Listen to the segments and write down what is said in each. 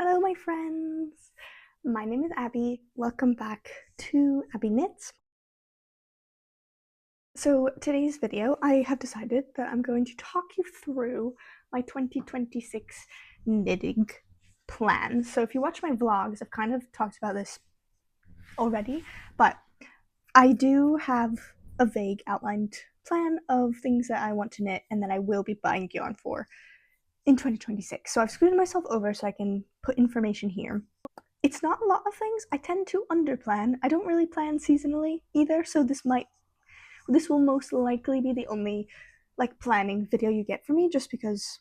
Hello my friends, my name is Abby. Welcome back to Abbiknits. So today's video, I have decided that I'm going to talk you through my 2026 knitting plan. So if you watch my vlogs, I've kind of talked about this already, but I do have a vague outlined plan of things that I want to knit and that I will be buying yarn for in 2026. So I've screwed myself over so I can put information here. It's not a lot of things. I tend to underplan. I don't really plan seasonally either, so this will most likely be the only planning video you get from me, just because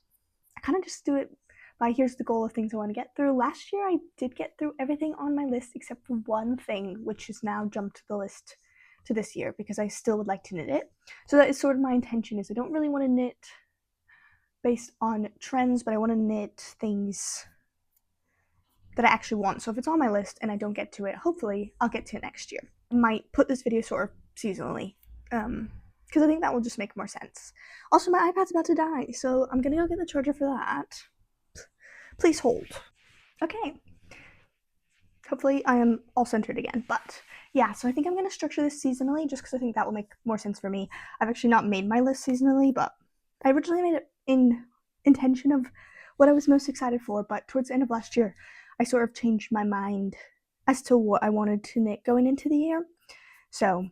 I kind of just do it by here's the goal of things I want to get through. Last year I did get through everything on my list except for one thing, which has now jumped to the list to this year because I still would like to knit it. So that is sort of my intention. Is I don't really want to knit based on trends, but I want to knit things that I actually want. So if it's on my list and I don't get to it, hopefully I'll get to it next year. I might put this video sort of seasonally, because I think that will just make more sense. Also, my iPad's about to die, so I'm gonna go get the charger for that. Please hold. Okay. Hopefully I am all centered again, but yeah, so I think I'm gonna structure this seasonally just because I think that will make more sense for me. I've actually not made my list seasonally, but I originally made it in intention of what I was most excited for, but towards the end of last year, I sort of changed my mind as to what I wanted to knit going into the year. So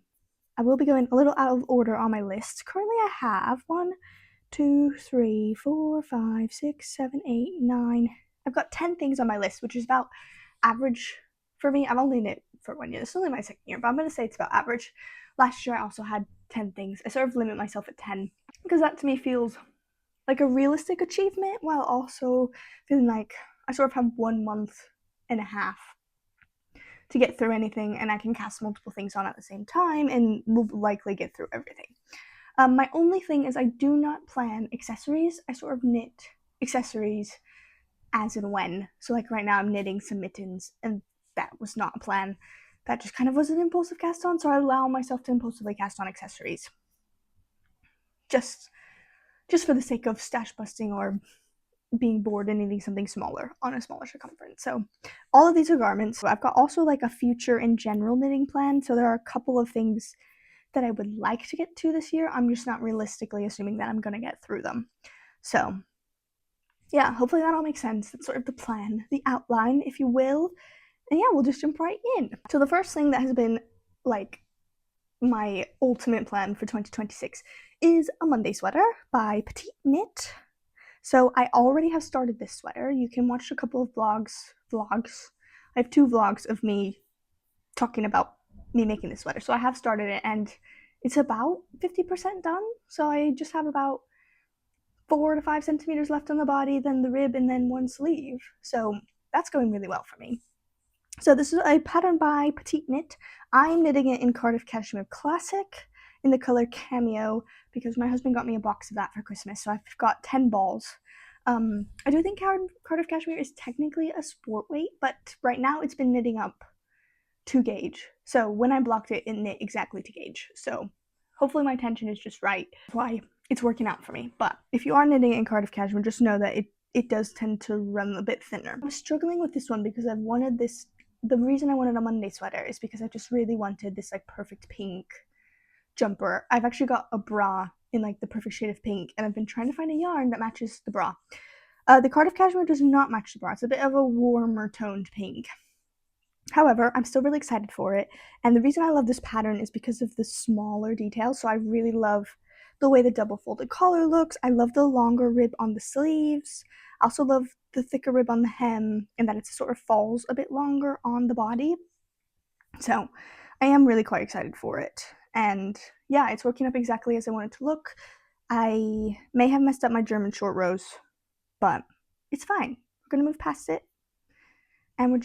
I will be going a little out of order on my list. Currently I have 1, 2, 3, 4, 5, 6, 7, 8, 9. I've got 10 things on my list, which is about average for me. I've only knit for 1 year. This is only my second year, but I'm going to say it's about average. Last year I also had 10 things. I sort of limit myself at 10 because that to me feels like a realistic achievement, while also feeling like I sort of have 1 month and a half to get through anything, and I can cast multiple things on at the same time and will likely get through everything. My only thing is I do not plan accessories. I sort of knit accessories as and when. So like right now I'm knitting some mittens, and that was not a plan. That just kind of was an impulsive cast on, so I allow myself to impulsively cast on accessories. Just for the sake of stash busting or being bored and needing something smaller on a smaller circumference. So all of these are garments. So I've got also like a future in general knitting plan. So there are a couple of things that I would like to get to this year. I'm just not realistically assuming that I'm going to get through them. So yeah, hopefully that all makes sense. That's sort of the plan, the outline, if you will. And yeah, we'll just jump right in. So the first thing that has been like my ultimate plan for 2026 is a Monday sweater by Petite Knit. So I already have started this sweater. You can watch a couple of vlogs. I have 2 vlogs of me talking about me making this sweater. So I have started it and it's about 50% done. So I just have about 4 to 5 centimeters left on the body, then the rib, and then 1 sleeve. So that's going really well for me. So this is a pattern by Petite Knit. I'm knitting it in Cardiff Cashmere Classic in the color Cameo because my husband got me a box of that for Christmas. So I've got 10 balls. I do think Cardiff Cashmere is technically a sport weight, but right now it's been knitting up to gauge. So when I blocked it, it knit exactly to gauge. So hopefully my tension is just right. That's why it's working out for me. But if you are knitting in Cardiff Cashmere, just know that it does tend to run a bit thinner. I'm struggling with this one because I've wanted this. The reason I wanted a Monday sweater is because I just really wanted this like perfect pink jumper. I've actually got a bra in like the perfect shade of pink, and I've been trying to find a yarn that matches the bra. The Cardiff Cashmere does not match the bra. It's a bit of a warmer toned pink. However, I'm still really excited for it, and the reason I love this pattern is because of the smaller details. So I really love the way the double folded collar looks. I love the longer rib on the sleeves. I also love the thicker rib on the hem, and that it sort of falls a bit longer on the body. So I am really quite excited for it. And yeah, it's working up exactly as I want it to look. I may have messed up my German short rows, but it's fine. We're going to move past it, and we're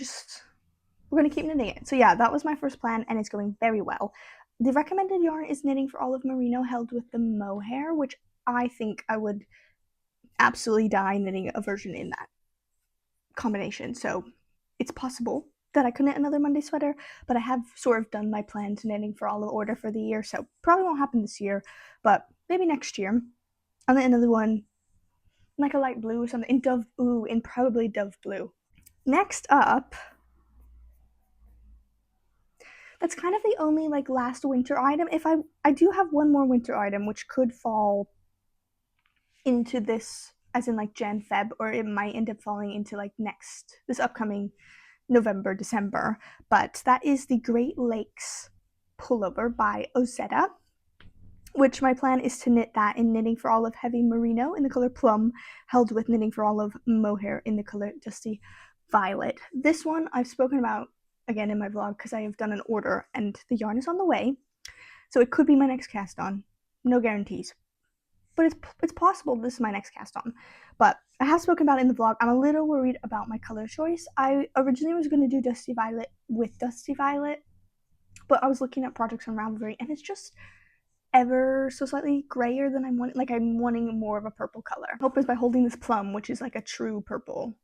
going to keep knitting it. So yeah, that was my first plan, and it's going very well. The recommended yarn is Knitting for Olive Merino held with the mohair, which I think I would absolutely die knitting a version in that combination. So it's possible that I could knit another Monday sweater, but I have sort of done my plan to Knitting for Olive order for the year, so probably won't happen this year, but maybe next year. I'll knit another one like a light blue or something in probably dove blue. Next up, that's kind of the only like last winter item. If I do have one more winter item which could fall into this as in like Jan Feb, or it might end up falling into like this upcoming November, December. But that is the Great Lakes pullover by Ozetta, which my plan is to knit that in Knitting for Olive Heavy Merino in the color Plum, held with Knitting for Olive Mohair in the color Dusty Violet. This one I've spoken about again in my vlog because I have done an order and the yarn is on the way. So it could be my next cast on. No guarantees. But it's possible this is my next cast on. But I have spoken about it in the vlog. I'm a little worried about my color choice. I originally was going to do Dusty Violet with Dusty Violet, but I was looking at projects on Ravelry and it's just ever so slightly grayer than I'm wanting. Like I'm wanting more of a purple color. Hope is by holding this Plum, which is like a true purple,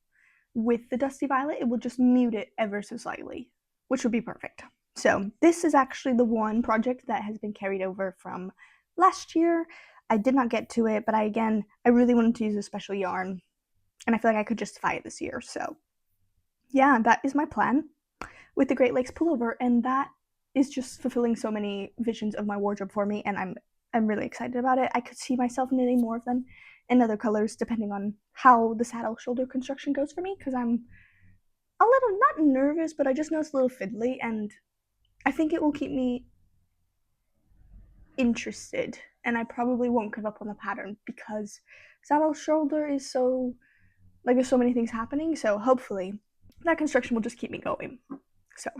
with the Dusty Violet, it will just mute it ever so slightly, which would be perfect. So this is actually the one project that has been carried over from last year. I did not get to it, but I really wanted to use a special yarn, and I feel like I could justify it this year. So yeah, that is my plan with the Great Lakes pullover, and that is just fulfilling so many visions of my wardrobe for me, and I'm really excited about it. I could see myself knitting more of them in other colors depending on how the saddle shoulder construction goes for me, because I'm a little, not nervous, but I just know it's a little fiddly, and I think it will keep me interested, and I probably won't give up on the pattern because saddle shoulder is so, like, there's so many things happening, so hopefully that construction will just keep me going. So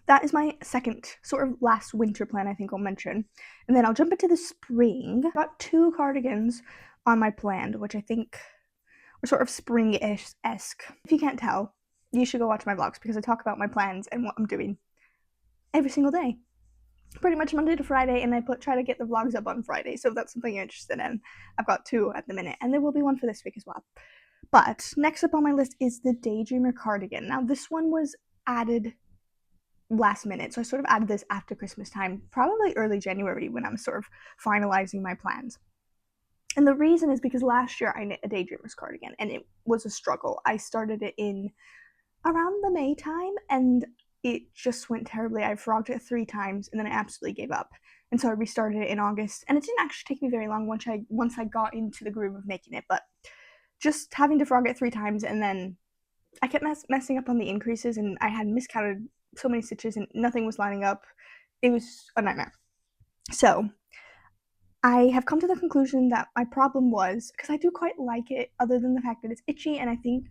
that is my second sort of last winter plan I think I'll mention. And then I'll jump into the spring. I've got 2 cardigans on my plan, which I think are sort of spring-esque. If you can't tell, you should go watch my vlogs because I talk about my plans and what I'm doing every single day. Pretty much Monday to Friday, and I try to get the vlogs up on Friday, so if that's something you're interested in. I've got 2 at the minute, and there will be one for this week as well. But next up on my list is the Daydreamer cardigan. Now this one was added last minute, so I sort of added this after Christmas time, probably early January when I'm sort of finalizing my plans. And the reason is because last year I knit a Daydreamers cardigan and it was a struggle. I started it in around the May time and it just went terribly. I frogged it 3 times and then I absolutely gave up. And so I restarted it in August, and it didn't actually take me very long once I got into the groove of making it, but just having to frog it 3 times, and then I kept messing up on the increases, and I had miscounted so many stitches and nothing was lining up. It was a nightmare. So I have come to the conclusion that my problem was, because I do quite like it other than the fact that it's itchy, and I think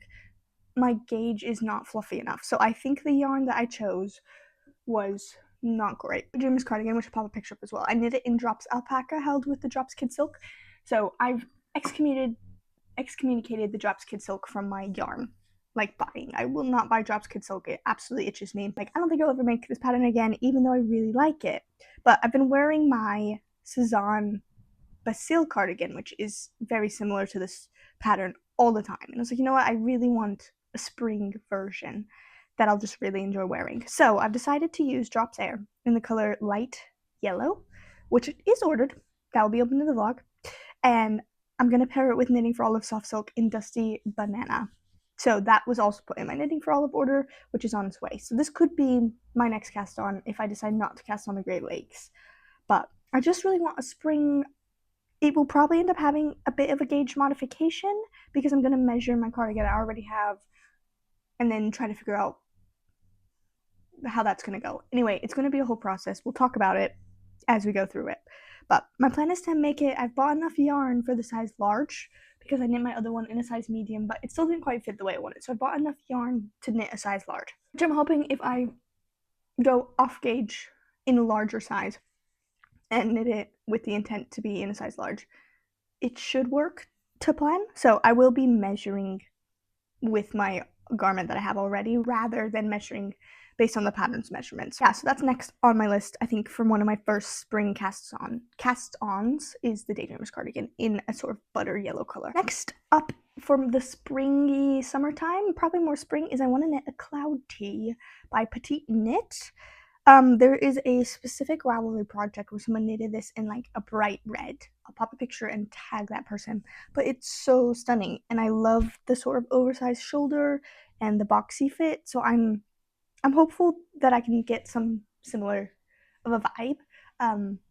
my gauge is not fluffy enough. So I think the yarn that I chose was not great. Dreamers cardigan, which I'll pop a picture up as well. I knit it in Drops Alpaca, held with the Drops Kid Silk. So I've excommunicated the Drops Kid Silk from my yarn, like, buying. I will not buy Drops Kid Silk. It absolutely itches me. Like, I don't think I'll ever make this pattern again, even though I really like it. But I've been wearing my Cezanne Bacille cardigan, which is very similar to this pattern, all the time. And I was like, you know what? I really want a spring version that I'll just really enjoy wearing. So I've decided to use Drops Air in the color Light Yellow, which is ordered. That will be open to the vlog. And I'm going to pair it with Knitting for Olive Soft Silk in Dusty Banana. So that was also put in my Knitting for Olive order, which is on its way. So this could be my next cast on if I decide not to cast on the Great Lakes. But I just really want a spring. It will probably end up having a bit of a gauge modification because I'm going to measure my cardigan I already have and then try to figure out how that's going to go. Anyway, it's going to be a whole process. We'll talk about it as we go through it. But my plan is to make it, I've bought enough yarn for the size large because I knit my other one in a size medium, but it still didn't quite fit the way I wanted. So I bought enough yarn to knit a size large, which I'm hoping if I go off gauge in a larger size and knit it with the intent to be in a size large, it should work to plan. So I will be measuring with my garment that I have already rather than measuring based on the pattern's measurements. Yeah, so that's next on my list. I think from one of my first spring cast-ons is the Daydreamers cardigan in a sort of butter yellow color. Next up from the springy summertime, probably more spring, is I want to knit a cloud tee by Petite Knit. There is a specific Ravelry project where someone knitted this in like a bright red, I'll pop a picture and tag that person. But it's so stunning, and I love the sort of oversized shoulder and the boxy fit. So I'm hopeful that I can get some similar of a vibe.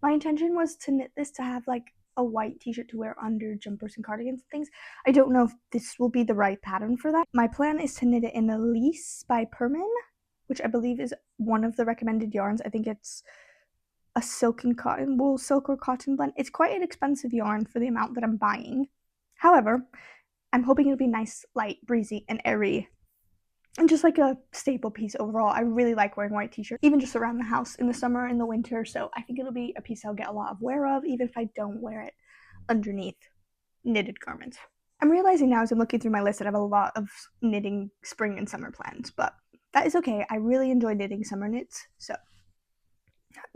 My intention was to knit this to have like a white t-shirt to wear under jumpers and cardigans and things. I don't know if this will be the right pattern for that. My plan is to knit it in Elise by Permin, which I believe is one of the recommended yarns. I think it's a silk and cotton, wool, silk or cotton blend. It's quite an expensive yarn for the amount that I'm buying. However, I'm hoping it'll be nice, light, breezy, and airy, and just like a staple piece overall. I really like wearing white t-shirts, even just around the house in the summer and the winter, so I think it'll be a piece I'll get a lot of wear of, even if I don't wear it underneath knitted garments. I'm realizing now as I'm looking through my list that I have a lot of knitting spring and summer plans, but that is okay. I really enjoy knitting summer knits. So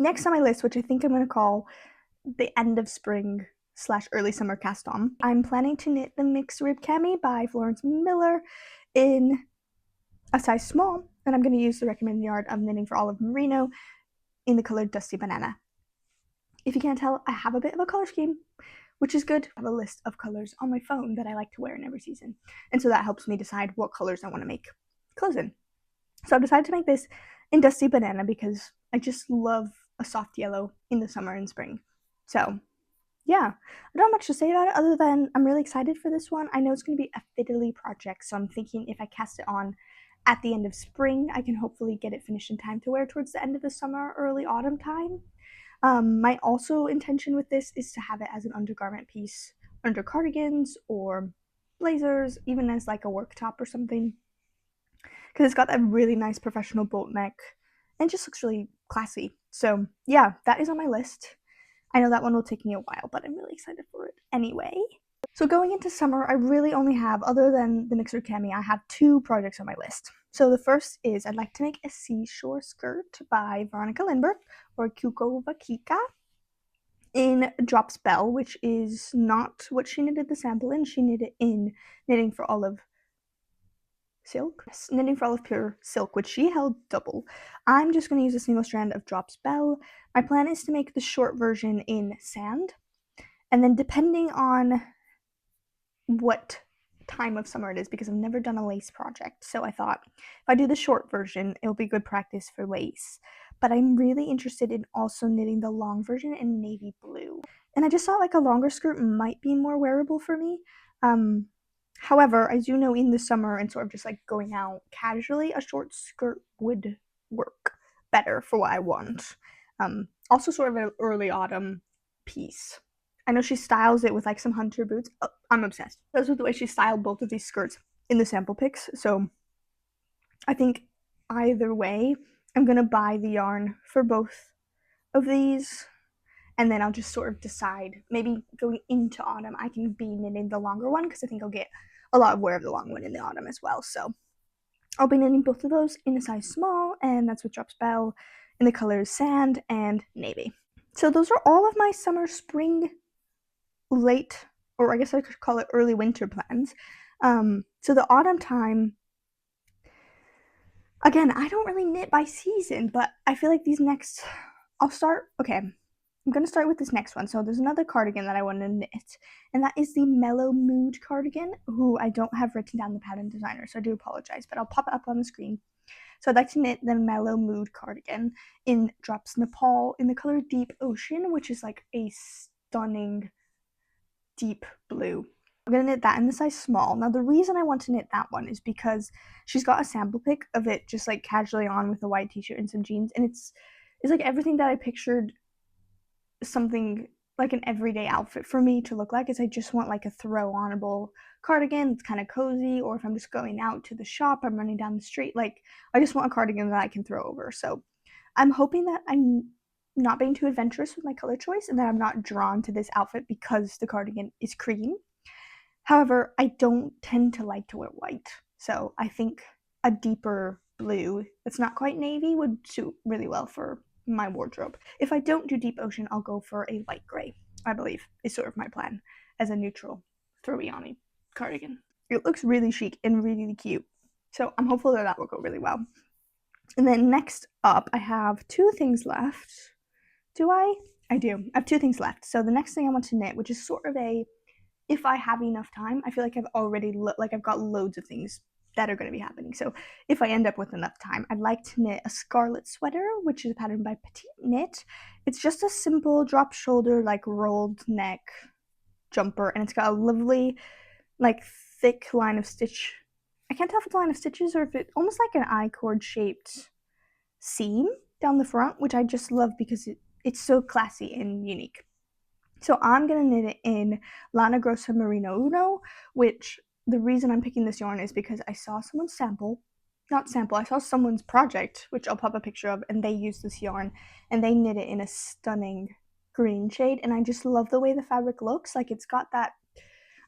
next on my list, which I think I'm going to call the end of spring / early summer cast on, I'm planning to knit the mixed rib cami by Florence Miller in a size small, and I'm going to use the recommended yarn of Knitting for Olive Merino in the color Dusty Banana. If you can't tell, I have a bit of a color scheme, which is good. I have a list of colors on my phone that I like to wear in every season, and so that helps me decide what colors I want to make clothes in. So I've decided to make this in Dusty Banana because I just love a soft yellow in the summer and spring. So yeah, I don't have much to say about it other than I'm really excited for this one. I know it's going to be a fiddly project, so I'm thinking if I cast it on at the end of spring, I can hopefully get it finished in time to wear towards the end of the summer, early autumn time. My also intention with this is to have it as an undergarment piece under cardigans or blazers, even as like a work top or something, because it's got that really nice professional bolt neck and just looks really classy. So yeah, that is on my list. I know that one will take me a while, but I'm really excited for it anyway. So going into summer, I really only have, other than the mixer cami, I have 2 projects on my list. So the first is I'd like to make a seashore skirt by Veronica Lindbergh, or Kuko Vakika, in Drops Bell, which is not what she knitted the sample in. She knitted in Knitting for Olive Silk? Yes, Knitting for Olive Pure Silk, which she held double. I'm just going to use a single strand of Drops Bell. My plan is to make the short version in sand, and then depending on what time of summer it is, because I've never done a lace project, so I thought if I do the short version, it'll be good practice for lace. But I'm really interested in also knitting the long version in navy blue, and I just thought like a longer skirt might be more wearable for me. However, I do know in the summer and sort of just like going out casually, a short skirt would work better for what I want. Also sort of an early autumn piece. I know she styles it with like some hunter boots. Oh, I'm obsessed. That's with the way she styled both of these skirts in the sample pics. So I think either way, I'm going to buy the yarn for both of these, and then I'll just sort of decide, maybe going into autumn, I can be knitting the longer one, because I think I'll get a lot of wear of the long one in the autumn as well. So I'll be knitting both of those in a size small, and that's with Drops Bell in the colors Sand and Navy. So those are all of my summer, spring, late, or I guess I could call it early winter plans. So the autumn time, again, I don't really knit by season, but I feel like these next, I'm going to start with this next one. So there's another cardigan that I want to knit, and that is the Mellow Mood cardigan, who I don't have written down the pattern designer, so I do apologize, but I'll pop it up on the screen. So I'd like to knit the Mellow Mood cardigan in Drops Nepal in the color Deep Ocean, which is like a stunning deep blue. I'm going to knit that in the size small. Now the reason I want to knit that one is because she's got a sample pic of it just like casually on with a white t-shirt and some jeans, and it's like everything that I pictured something like an everyday outfit for me to look like. Is I just want like a throw-onable cardigan that's kind of cozy, or if I'm just going out to the shop, I'm running down the street, like I just want a cardigan that I can throw over. So I'm hoping that I'm not being too adventurous with my color choice and that I'm not drawn to this outfit because the cardigan is cream. However, I don't tend to like to wear white, so I think a deeper blue that's not quite navy would suit really well for my wardrobe. If I don't do Deep Ocean, I'll go for a light gray, I believe, is sort of my plan, as a neutral throwy-on cardigan. It looks really chic and really cute, so I'm hopeful that that will go really well. And then next up, I have 2 things left. Do I? I do. I have 2 things left. So the next thing I want to knit, which is sort of a, if I have enough time, I feel like I've already, I've got loads of things that are going to be happening. So if I end up with enough time, I'd like to knit a scarlet sweater, which is a pattern by Petite Knit. It's just a simple drop shoulder, like rolled neck jumper, and it's got a lovely, like thick line of stitch. I can't tell if it's a line of stitches or if it's almost like an I-cord shaped seam down the front, which I just love because it's so classy and unique. So I'm going to knit it in Lana Grossa Merino Uno, which the reason I'm picking this yarn is because I saw someone's I saw someone's project, which I'll pop a picture of, and they used this yarn, and they knit it in a stunning green shade, and I just love the way the fabric looks. Like, it's got that,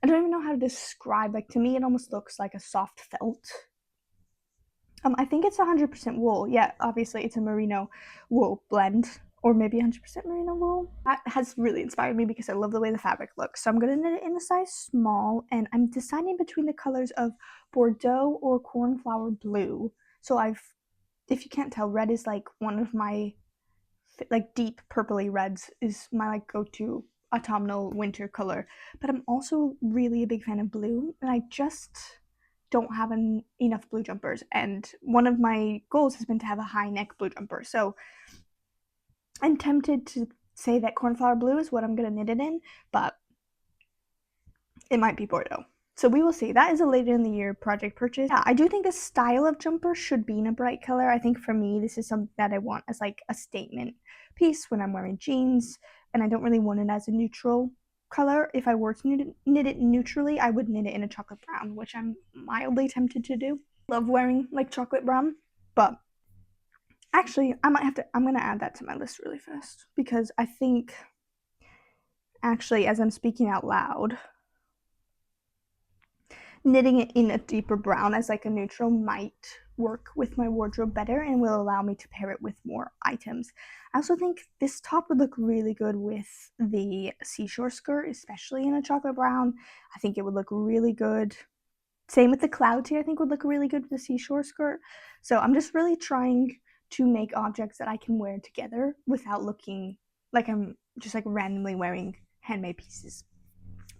I don't even know how to describe, like, to me it almost looks like a soft felt. I think it's 100% wool. Yeah, obviously it's a merino wool blend, or maybe 100% merino wool. That has really inspired me because I love the way the fabric looks. So I'm going to knit it in a size small, and I'm deciding between the colors of Bordeaux or Cornflower Blue. So if you can't tell, red is like one of my, like, deep purpley reds is my like go-to autumnal winter color. But I'm also really a big fan of blue, and I just don't have enough blue jumpers, and one of my goals has been to have a high neck blue jumper. So I'm tempted to say that Cornflower Blue is what I'm going to knit it in, but it might be Bordeaux. So we will see. That is a later in the year project purchase. Yeah, I do think this style of jumper should be in a bright color. I think for me, this is something that I want as like a statement piece when I'm wearing jeans, and I don't really want it as a neutral color. If I were to knit it neutrally, I would knit it in a chocolate brown, which I'm mildly tempted to do. Love wearing like chocolate brown, but actually I'm going to add that to my list really fast, because I think, actually, as I'm speaking out loud, knitting it in a deeper brown as like a neutral might work with my wardrobe better and will allow me to pair it with more items. I also think this top would look really good with the seashore skirt, especially in a chocolate brown. I think it would look really good. Same with the clouds here, I think would look really good with the seashore skirt. So I'm just really trying to make objects that I can wear together without looking like I'm just like randomly wearing handmade pieces.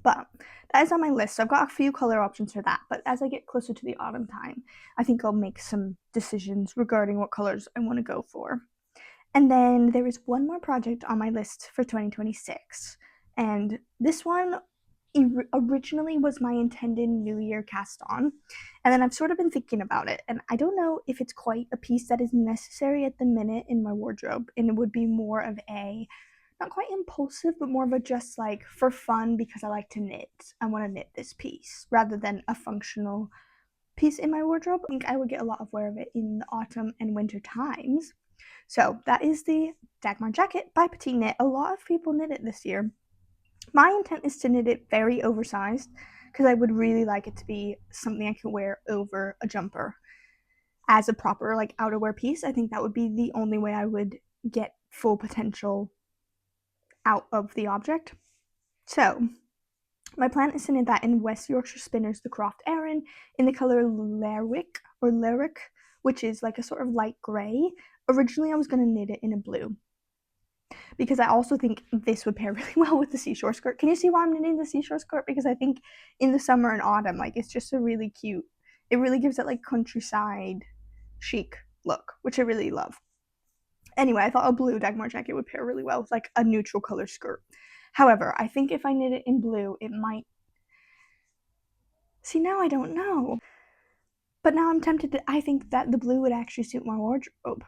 But that is on my list. So I've got a few color options for that. But as I get closer to the autumn time, I think I'll make some decisions regarding what colors I want to go for. And then there is one more project on my list for 2026. And this one originally was my intended New Year cast on. And then I've sort of been thinking about it. And I don't know if it's quite a piece that is necessary at the minute in my wardrobe. And it would be more of a, not quite impulsive, but more of a just like for fun, because I like to knit. I want to knit this piece rather than a functional piece in my wardrobe. I think I would get a lot of wear of it in the autumn and winter times. So that is the Dagmar jacket by Petite Knit. A lot of people knit it this year. My intent is to knit it very oversized because I would really like it to be something I can wear over a jumper as a proper like outerwear piece. I think that would be the only way I would get full potential out of the object. So my plan is to knit that in West Yorkshire Spinners The Croft Aran in the color Lyric, which is like a sort of light gray. Originally I was going to knit it in a blue, because I also think this would pair really well with the seashore skirt. Can you see why I'm knitting the seashore skirt? Because I think in the summer and autumn, like, it's just a really cute, it really gives it like countryside chic look, which I really love. Anyway, I thought a blue Dagmar jacket would pair really well with like a neutral color skirt. However, I think if I knit it in blue, it might, see, now I don't know. But now I'm tempted to, I think that the blue would actually suit my wardrobe.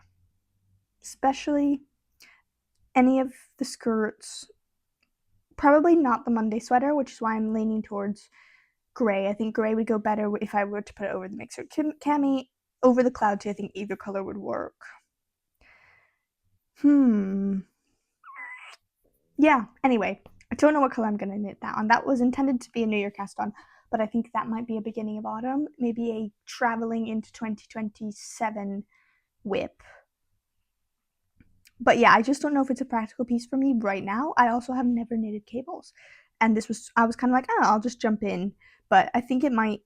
Especially any of the skirts. Probably not the Monday sweater, which is why I'm leaning towards gray. I think gray would go better if I were to put it over the mixer cami. Over the clouds, I think either color would work. Yeah, anyway, I don't know what color I'm going to knit that on. That was intended to be a New Year cast on, but I think that might be a beginning of autumn, maybe a traveling into 2027 whip. But yeah, I just don't know if it's a practical piece for me right now. I also have never knitted cables, and I was kind of like, oh, I'll just jump in. But I think it might,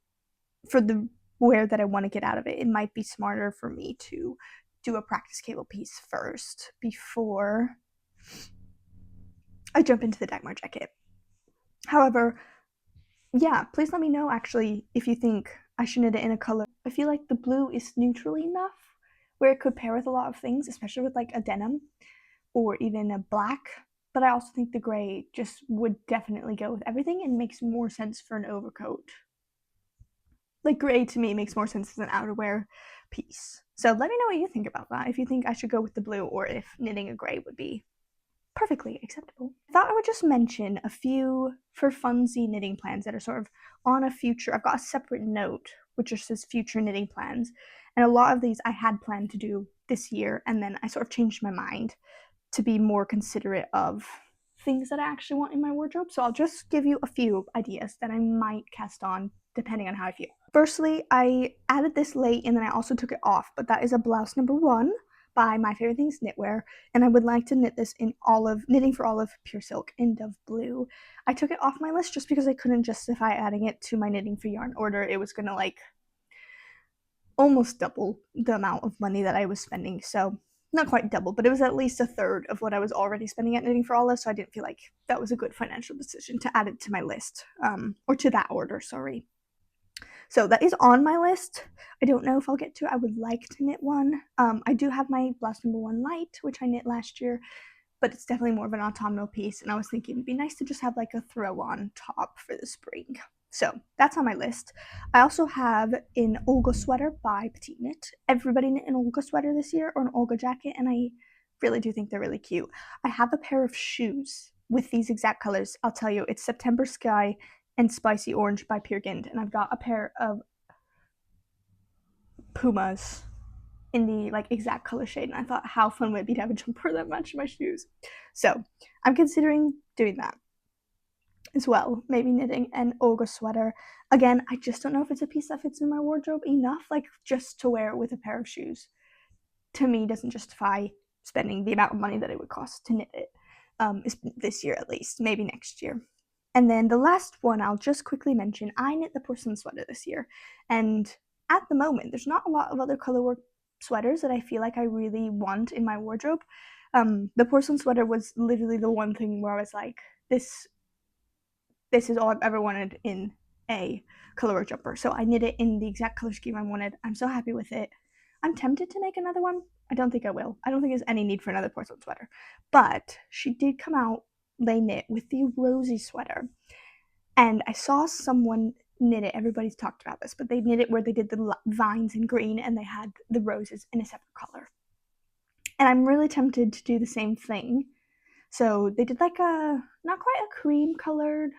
for the wear that I want to get out of it, it might be smarter for me to do a practice cable piece first before I jump into the Dagmar jacket. However, yeah, please let me know actually if you think I should knit it in a color. I feel like the blue is neutral enough where it could pair with a lot of things, especially with like a denim or even a black. But I also think the gray just would definitely go with everything and makes more sense for an overcoat. Like gray to me makes more sense as an outerwear piece. So let me know what you think about that. If you think I should go with the blue or if knitting a gray would be perfectly acceptable. I thought I would just mention a few for funsy knitting plans that are sort of on a future. I've got a separate note which just says future knitting plans, and a lot of these I had planned to do this year, and then I sort of changed my mind to be more considerate of things that I actually want in my wardrobe. So I'll just give you a few ideas that I might cast on depending on how I feel. Firstly, I added this late and then I also took it off, but that is a blouse number 1 by My Favorite Things Knitwear, and I would like to knit this in Knitting for Olive Pure Silk in Dove Blue. I took it off my list just because I couldn't justify adding it to my Knitting for Yarn order. It was gonna like almost double the amount of money that I was spending, so not quite double, but it was at least a third of what I was already spending at Knitting for Olive, so I didn't feel like that was a good financial decision to add it to my list, or to that order, sorry. So that is on my list. I don't know if I'll get to it. I would like to knit one. I do have my blouse number 1 light, which I knit last year, but it's definitely more of an autumnal piece, and I was thinking it'd be nice to just have like a throw-on top for the spring. So that's on my list. I also have an Olga sweater by Petite. Everybody knit an Olga sweater this year, or an Olga jacket, and I really do think they're really cute. I have a pair of shoes with these exact colors. I'll tell you, it's September Sky and Spicy Orange by Peer Gynt, and I've got a pair of Pumas in the like exact color shade, and I thought how fun would it be to have a jumper that matched my shoes. So I'm considering doing that as well, maybe knitting an Olga sweater. Again, I just don't know if it's a piece that fits in my wardrobe enough, like just to wear it with a pair of shoes. To me, doesn't justify spending the amount of money that it would cost to knit it, this year at least, maybe next year. And then the last one I'll just quickly mention, I knit the porcelain sweater this year, and at the moment there's not a lot of other colorwork sweaters that I feel like I really want in my wardrobe. The porcelain sweater was literally the one thing where I was like, this is all I've ever wanted in a colorwork jumper. So I knit it in the exact color scheme I wanted. I'm so happy with it. I'm tempted to make another one. I don't think I will. I don't think there's any need for another porcelain sweater. But she did come out lay knit with the rosy sweater. And I saw someone knit it. Everybody's talked about this, but they knit it where they did the vines in green and they had the roses in a separate color. And I'm really tempted to do the same thing. So they did like a, not quite a cream colored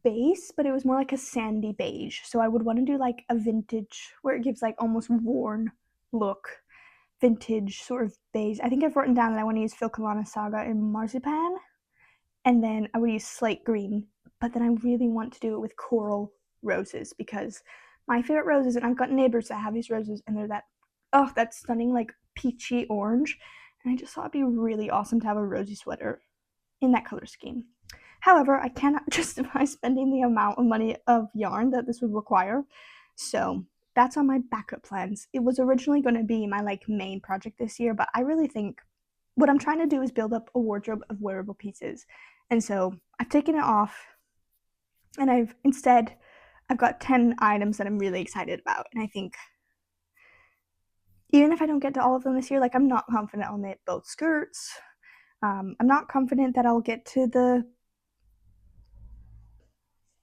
base, but it was more like a sandy beige. So I would want to do like a vintage where it gives like almost worn look, vintage sort of beige. I think I've written down that I want to use Philcolana Saga in marzipan, and then I would use slate green, but then I really want to do it with coral roses because my favorite roses, and I've got neighbors that have these roses, and they're that stunning like peachy orange, and I just thought it'd be really awesome to have a rosy sweater in that color scheme. However, I cannot justify spending the amount of money of yarn that this would require, so that's on my backup plans. It was originally going to be my like main project this year, but I really think what I'm trying to do is build up a wardrobe of wearable pieces, and so I've taken it off, and I've got 10 items that I'm really excited about, and I think even if I don't get to all of them this year, like I'm not confident I'll knit both skirts. I'm not confident that I'll get to the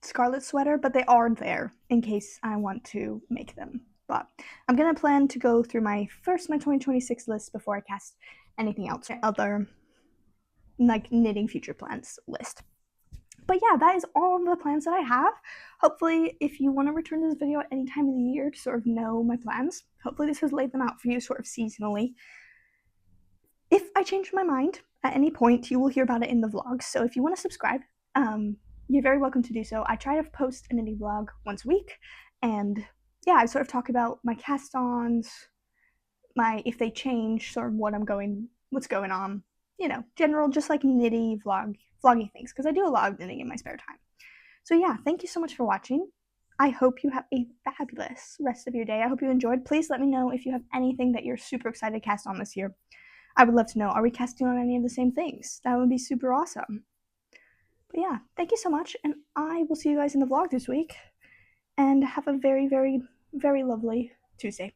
scarlet sweater, but they are there in case I want to make them. But I'm gonna plan to go through my 2026 list before I cast anything else, other like knitting future plans list. But yeah, that is all of the plans that I have. Hopefully, if you want to return to this video at any time of the year to sort of know my plans, hopefully this has laid them out for you sort of seasonally. If I change my mind at any point, you will hear about it in the vlogs. So if you want to subscribe, you're very welcome to do so. I try to post a knitting vlog once a week, and yeah, I sort of talk about my cast-ons, if they change, sort of what's going on, general just like knitty vloggy things, because I do a lot of knitting in my spare time. So yeah, thank you so much for watching. I hope you have a fabulous rest of your day. I hope you enjoyed. Please let me know if you have anything that you're super excited to cast on this year. I would love to know, are we casting on any of the same things? That would be super awesome. But yeah, thank you so much, and I will see you guys in the vlog this week. And have a very, very, very lovely Tuesday.